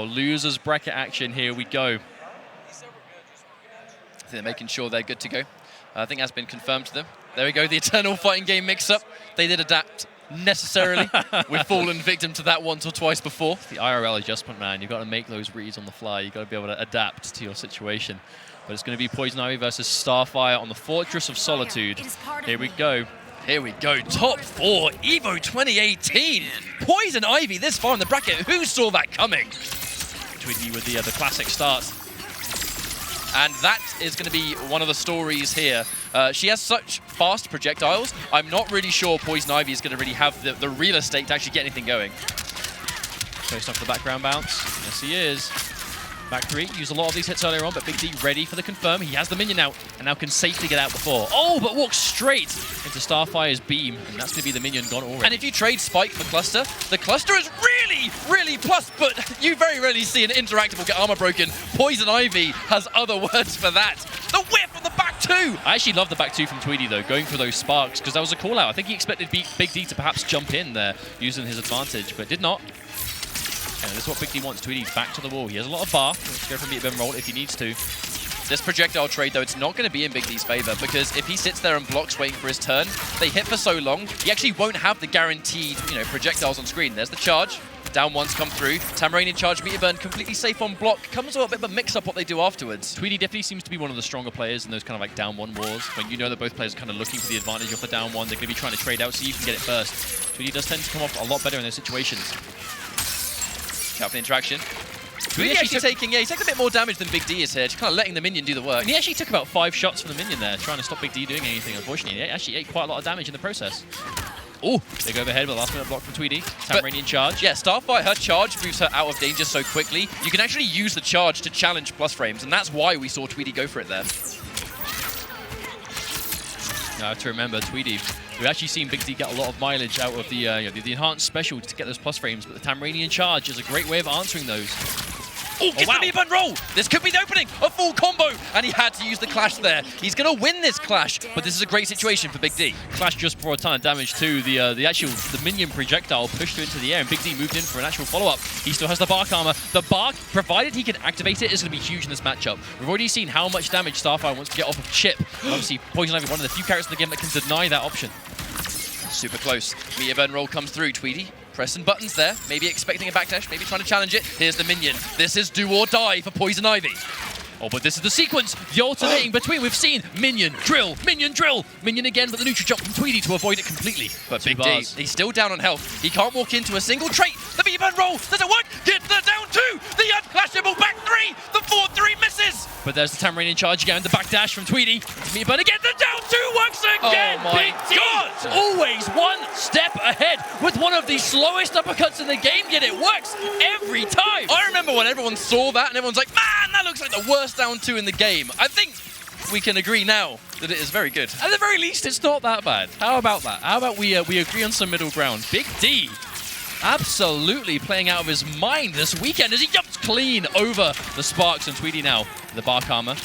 Losers bracket action, here we go. I think they're making sure they're good to go. I think that's been confirmed to them. There we go, the Eternal Fighting Game mix-up. They did adapt necessarily. We've fallen victim to that once or twice before. It's the IRL adjustment, man. You've got to make those reads on the fly. You've got to be able to adapt to your situation. But it's going to be Poison Ivy versus Starfire on the Fortress of Solitude. Here we go. Here we go, top 4, EVO 2018. Poison Ivy this far in the bracket. Who saw that coming? Tweedy with the classic start. And that is going to be one of the stories here. She has such fast projectiles. I'm not really sure Poison Ivy is going to really have the real estate to actually get anything going. Post off the background bounce. Yes, he is. Back 3, used a lot of these hits earlier on, but Big D ready for the confirm. He has the minion out, and now can safely get out before. Oh, but walks straight into Starfire's beam, and that's going to be the minion gone already. And if you trade Spike for Cluster, the Cluster is really, really plus, but you very rarely see an interactable get armor broken. Poison Ivy has other words for that. The whiff on the back 2! I actually love the back 2 from Tweedy, though, going for those sparks, because that was a call-out. I think he expected Big D to perhaps jump in there, using his advantage, but did not. And this is what Big D wants. Tweedy back to the wall. He has a lot of bar. Let's go for a meet roll if he needs to. This projectile trade, though, it's not going to be in Big D's favor, because if he sits there and blocks waiting for his turn, they hit for so long, he actually won't have the guaranteed, projectiles on screen. There's the charge. Down one's come through. Tamarain in charge, meter burn, completely safe on block. Comes with a bit of a mix-up what they do afterwards. Tweedy definitely seems to be one of the stronger players in those kind of like down 1 wars. When you know that both players are kind of looking for the advantage of the down 1, they're going to be trying to trade out so you can get it first. Tweedy does tend to come off a lot better in those situations. Out for the interaction. Tweedy actually taking, he's taking a bit more damage than Big D is here, just kind of letting the minion do the work. And he actually took about 5 shots from the minion there, trying to stop Big D doing anything, unfortunately. He actually ate quite a lot of damage in the process. Oh, big overhead with the last minute block from Tweedy. Tamarain in charge. Yeah, Starfire, her charge moves her out of danger so quickly. You can actually use the charge to challenge plus frames, and that's why we saw Tweedy go for it there. Now, to remember, Tweedy, we've actually seen Big D get a lot of mileage out of the enhanced special to get those plus frames, but the Tamarain in charge is a great way of answering those. Oh, gets the knee-bun roll! This could be the opening! A full combo! And he had to use the Clash there. He's going to win this Clash, but this is a great situation for Big D. Clash just brought a ton of damage too. The minion projectile pushed her into the air, and Big D moved in for an actual follow-up. He still has the Bark armor. The Bark, provided he can activate it, is going to be huge in this matchup. We've already seen how much damage Starfire wants to get off of Chip. And obviously, Poison Ivy, one of the few characters in the game that can deny that option. Super close. Meteor burn roll comes through. Tweedy pressing buttons there, maybe expecting a backdash, maybe trying to challenge it. Here's the minion. This is do or die for Poison Ivy. Oh, but this is the sequence, the alternating between. We've seen minion, drill, minion again, but the neutral jump from Tweedy to avoid it completely. But Big D, he's still down on health. He can't walk into a single trait. The meteor burn roll, does it work? Get the down 2, the unclashable back 3, the 4-3 misses. But there's the Tamarain in charge again, the backdash from Tweedy. Meteor burn again, the down 2 works again. Oh my Big D, God. always one step ahead with one of the slowest uppercuts in the game, yet it works every time. I remember when everyone saw that and everyone's like, man, that looks like the worst down 2 in the game. I think we can agree now that it is very good. At the very least, it's not that bad. How about that? How about we agree on some middle ground? Big D absolutely playing out of his mind this weekend as he jumps clean over the Sparks, and Tweedy now the Bark armor.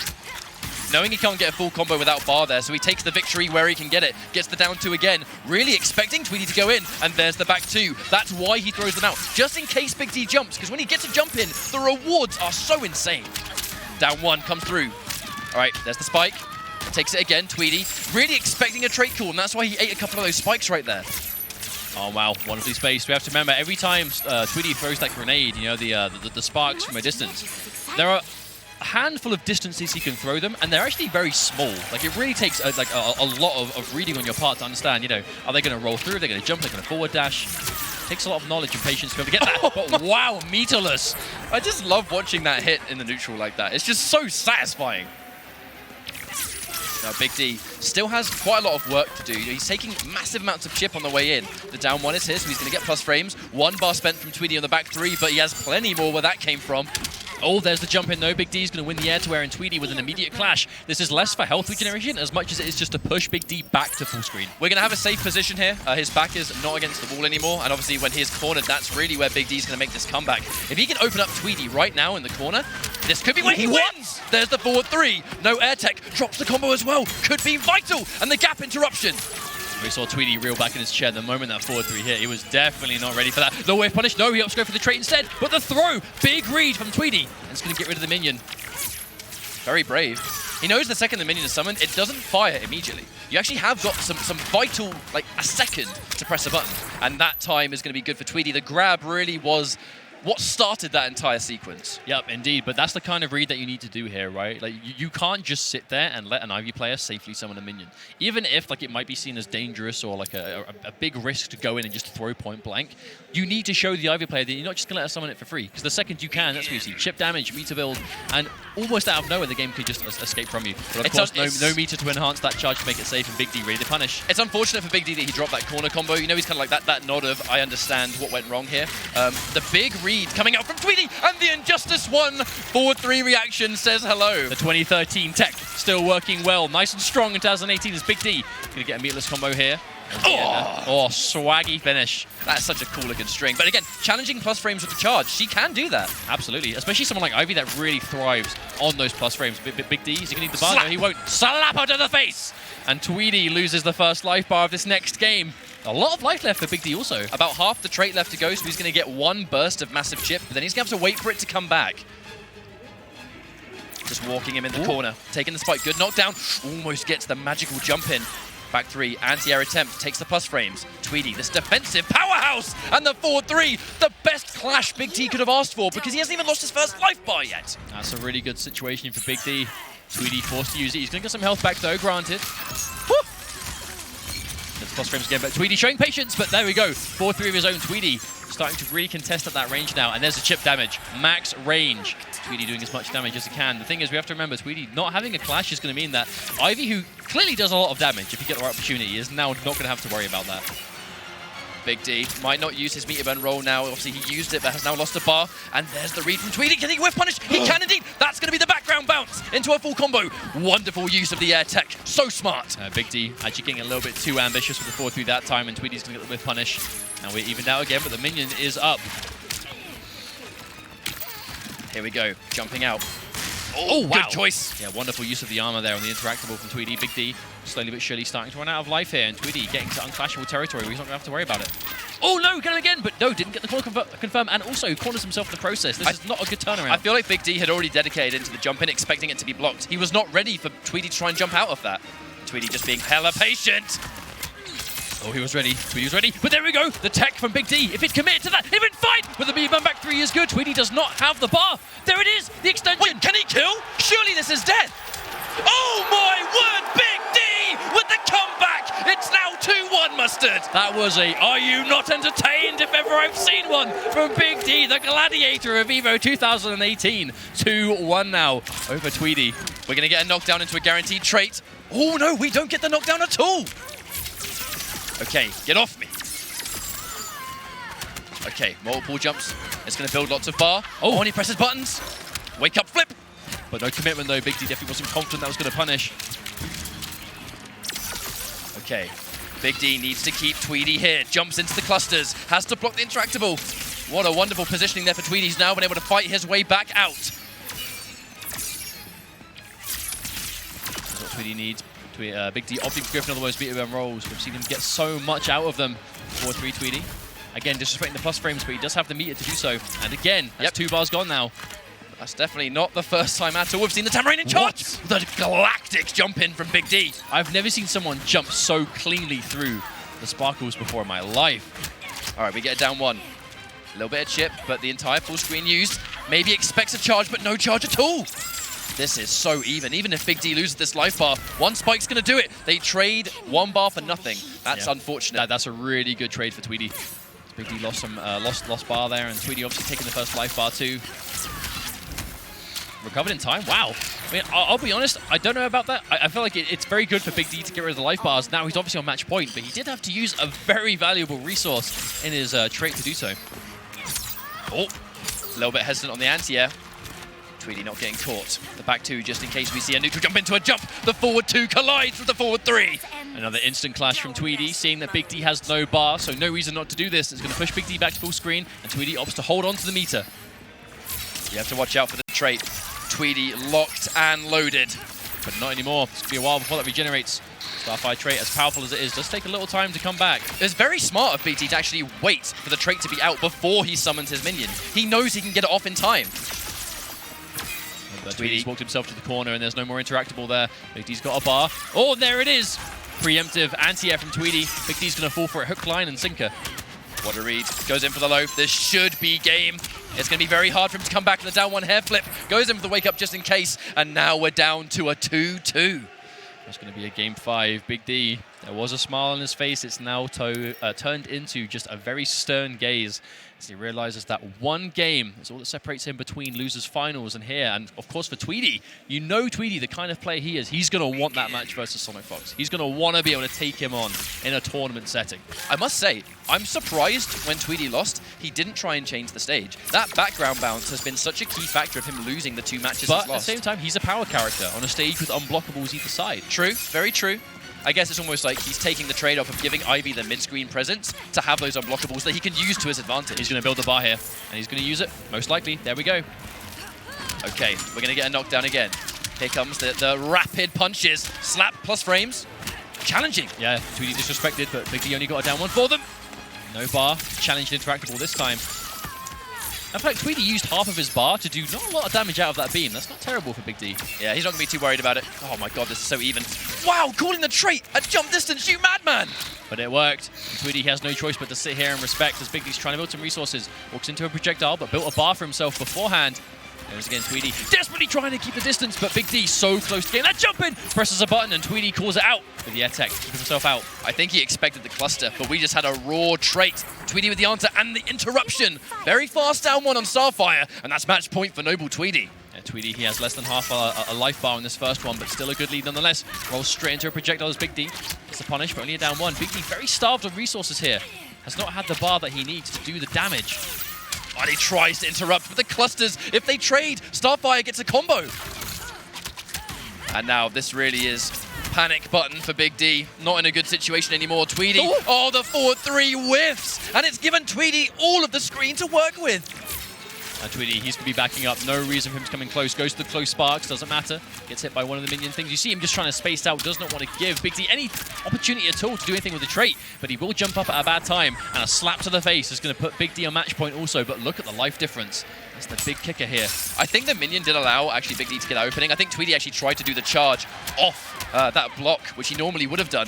Knowing he can't get a full combo without bar there, so he takes the victory where he can get it. Gets the down 2 again, really expecting Tweedy to go in, and there's the back 2. That's why he throws them out, just in case Big D jumps, because when he gets a jump in, the rewards are so insane. Down 1 comes through. All right, there's the spike. Takes it again, Tweedy. Really expecting a trait call, and that's why he ate a couple of those spikes right there. Oh, wow, wonderfully spaced. We have to remember, every time Tweedy throws that grenade, the sparks from a distance, there are a handful of distances he can throw them, and they're actually very small. Like, it really takes a lot of reading on your part to understand, are they going to roll through? Are they going to jump? Are they going to forward dash? It takes a lot of knowledge and patience to be able to get that. But wow, meterless. I just love watching that hit in the neutral like that. It's just so satisfying. Now, Big D still has quite a lot of work to do. He's taking massive amounts of chip on the way in. The down 1 is here, so he's going to get plus frames. 1 bar spent from Tweedy on the back 3, but he has plenty more where that came from. Oh, there's the jump in though. Big D's going to win the air to air, and Tweedy with an immediate clash. This is less for health regeneration as much as it is just to push Big D back to full screen. We're going to have a safe position here. His back is not against the wall anymore, and obviously when he's cornered, that's really where Big D's going to make this comeback. If he can open up Tweedy right now in the corner, this could be when he wins! There's the forward 3. No air tech. Drops the combo as well. Could be vital. And the gap interruption. We saw Tweedy reel back in his chair the moment that forward 3 hit. He was definitely not ready for that. No wave punish. No, he opts to go for the trait instead. But the throw, big read from Tweedy. And it's going to get rid of the minion. Very brave. He knows the second the minion is summoned, it doesn't fire immediately. You actually have got some vital, like a second to press a button. And that time is going to be good for Tweedy. The grab really was what started that entire sequence. Yep, indeed. But that's the kind of read that you need to do here, right? Like, you can't just sit there and let an Ivy player safely summon a minion. Even if, like, it might be seen as dangerous or, like, a big risk to go in and just throw point blank, you need to show the Ivy player that you're not just going to let her summon it for free. Because the second you can, that's what you see. Chip damage, meter build, and almost out of nowhere, the game could just escape from you. But, of course, no meter to enhance that charge to make it safe, and Big D ready to punish. It's unfortunate for Big D that he dropped that corner combo. You know, he's kind of like that nod of, I understand what went wrong here. The big read coming out from Tweedy, and the Injustice 1 forward 3 reaction says hello. The 2013 tech still working well. Nice and strong in 2018 is Big D. Gonna get a meatless combo here. Oh, swaggy finish. That's such a cool looking string. But again, challenging plus frames with the charge. She can do that. Absolutely. Especially someone like Ivy that really thrives on those plus frames. Big D, is he going to need the bar? Slap. No, he won't. Slap her to the face! And Tweedy loses the first life bar of this next game. A lot of life left for Big D also. About half the trait left to go, so he's going to get one burst of massive chip, but then he's going to have to wait for it to come back. Just walking him in the corner. Taking the spike. Good knockdown. Almost gets the magical jump in. Back 3, anti-air attempt, takes the plus frames. Tweedy, this defensive powerhouse, and the forward 3, the best clash Big D could have asked for because he hasn't even lost his first life bar yet. That's a really good situation for Big D. Tweedy forced to use it. He's going to get some health back though, granted. Woo! Gets plus frames again, but Tweedy showing patience, but there we go. 4-3 of his own. Tweedy starting to really contest at that range now, and there's the chip damage. Max range. Tweedy doing as much damage as he can. The thing is, we have to remember, Tweedy not having a clash is going to mean that Ivy, who clearly does a lot of damage if you get the right opportunity, is now not going to have to worry about that. Big D might not use his meter burn roll now. Obviously, he used it, but has now lost a bar. And there's the read from Tweedy. Can he whiff punish? He can indeed. That's going to be the background bounce into a full combo. Wonderful use of the air tech. So smart. Big D actually getting a little bit too ambitious with the 4-3 that time, and Tweedy's going to get the whiff punish. And we're evened out again, but the minion is up. Here we go, jumping out. Oh, wow. Good choice. Yeah, wonderful use of the armor there on the interactable from Tweedy. Big D slowly but surely starting to run out of life here, and Tweedy getting to unclashable territory where he's not going to have to worry about it. Oh no, got him again, but no, didn't get the corner confirm, and also corners himself in the process. This is not a good turnaround. I feel like Big D had already dedicated into the jump in, expecting it to be blocked. He was not ready for Tweedy to try and jump out of that. Tweedy just being hella patient. Oh, he was ready. Tweedy was ready. But there we go. The tech from Big D. If it committed to that, it would fight. But the B-Bun back 3 is good. Tweedy does not have the bar. There it is. The extension. Wait, can he kill? Surely this is death. Oh my word, Big D with the comeback. It's now 2-1 Mustard. That was a "Are you not entertained?" if ever I've seen one from Big D, the gladiator of EVO 2018. 2-1 now over Tweedy. We're going to get a knockdown into a guaranteed trait. Oh no, we don't get the knockdown at all. Okay, get off me. Okay, multiple jumps. It's going to build lots of bar. Oh, and he presses buttons. Wake up, flip. But no commitment though. Big D definitely wasn't confident that was going to punish. Okay, Big D needs to keep Tweedy here. Jumps into the clusters. Has to block the interactable. What a wonderful positioning there for Tweedy. He's now been able to fight his way back out. That's what Tweedy needs. Big D opting for Griffin on the most beat rolls. We've seen him get so much out of them. 4-3 Tweedy. Again, disrespecting the plus frames, but he does have the meter to do so. And again, that's 2 bars gone now. That's definitely not the first time at all we've seen the Tamarain in charge. The galactic jump in from Big D. I've never seen someone jump so cleanly through the sparkles before in my life. All right, we get it down 1. A little bit of chip, but the entire full screen used. Maybe expects a charge, but no charge at all. This is so even. Even if Big D loses this life bar, 1 spike's going to do it. They trade 1 bar for nothing. That's unfortunate. That's a really good trade for Tweedy. Big D lost some lost bar there, and Tweedy obviously taking the first life bar too. Recovered in time. Wow. I mean, I'll be honest. I don't know about that. I feel like it's very good for Big D to get rid of the life bars. Now he's obviously on match point, but he did have to use a very valuable resource in his trait to do so. Oh, a little bit hesitant on the anti-air. Tweedy not getting caught. The back 2 just in case we see a neutral jump into a jump. The forward 2 collides with the forward 3. Another instant clash from Tweedy, seeing that Big D has no bar, so no reason not to do this. It's going to push Big D back to full screen, and Tweedy opts to hold on to the meter. You have to watch out for the trait. Tweedy locked and loaded. But not anymore. It's going to be a while before that regenerates. Starfire trait, as powerful as it is, does take a little time to come back. It's very smart of Big D to actually wait for the trait to be out before he summons his minion. He knows he can get it off in time. Tweedy's walked himself to the corner and there's no more interactable there. Big D's got a bar. Oh, there it is! Preemptive anti-air from Tweedy. Big D's going to fall for it. Hook, line, and sinker. What a read. Goes in for the low. This should be game. It's going to be very hard for him to come back in the down one hair flip. Goes in for the wake up just in case. And now we're down to a 2-2. That's going to be a game 5. Big D, there was a smile on his face. It's now turned into just a very stern gaze as he realizes that one game is all that separates him between losers finals and here. And of course for Tweedy, you know Tweedy, the kind of player he is, he's going to want that match versus Sonic Fox. He's going to want to be able to take him on in a tournament setting. I must say, I'm surprised when Tweedy lost, he didn't try and change the stage. That background bounce has been such a key factor of him losing the 2 matches he's lost. But at the same time, he's a power character on a stage with unblockables either side. True, very true. I guess it's almost like he's taking the trade-off of giving Ivy the mid-screen presence to have those unblockables that he can use to his advantage. He's going to build the bar here, and he's going to use it, most likely. There we go. Okay, we're going to get a knockdown again. Here comes the rapid punches. Slap plus frames. Challenging. Yeah, Tweedy disrespected, but Big D only got a down one for them. No bar. Challenged interactable this time. In fact, Tweedy used half of his bar to do not a lot of damage out of that beam. That's not terrible for Big D. Yeah, he's not going to be too worried about it. Oh my god, this is so even. Wow, calling the trait at jump distance, you madman! But it worked. And Tweedy has no choice but to sit here and respect as Big D's trying to build some resources. Walks into a projectile, but built a bar for himself beforehand. There's again Tweedy, desperately trying to keep the distance, but Big D so close to getting that jump in. Presses a button and Tweedy calls it out with the air tech to keep himself out. I think he expected the cluster, but we just had a raw trait. Tweedy with the answer and the interruption. Very fast down one on Starfire, and that's match point for Noble Tweedy. Yeah, Tweedy, he has less than half a life bar in this first one, but still a good lead nonetheless. Rolls straight into a projectile as Big D. Gets the punish, but only a down one. Big D very starved of resources here. Has not had the bar that he needs to do the damage. And he tries to interrupt with the clusters. If they trade, Starfire gets a combo. And now this really is panic button for Big D. Not in a good situation anymore. Tweedy, oh, the 4-3 whiffs. And it's given Tweedy all of the screen to work with. Tweedy, he's going to be backing up. No reason for him to come in close. Goes to the close sparks. Doesn't matter. Gets hit by one of the minion things. You see him just trying to space out. Does not want to give Big D any opportunity at all to do anything with the trait. But he will jump up at a bad time. And a slap to the face is going to put Big D on match point also. But look at the life difference. That's the big kicker here. I think the minion did allow actually Big D to get that opening. I think Tweedy actually tried to do the charge off that block, which he normally would have done.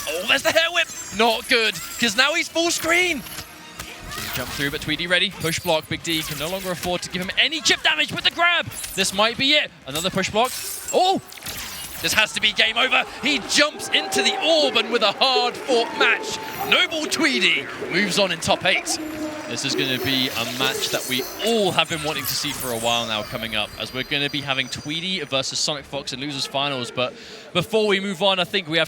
Oh, there's the hair whip. Not good, because now he's full screen. Jump through, but Tweedy ready. Push block. Big D can no longer afford to give him any chip damage with the grab. This might be it. Another push block. Oh! This has to be game over. He jumps into the orb and with a hard-fought match, Noble Tweedy moves on in top 8. This is going to be a match that we all have been wanting to see for a while now coming up, as we're going to be having Tweedy versus Sonic Fox in Losers Finals. But before we move on, I think we have to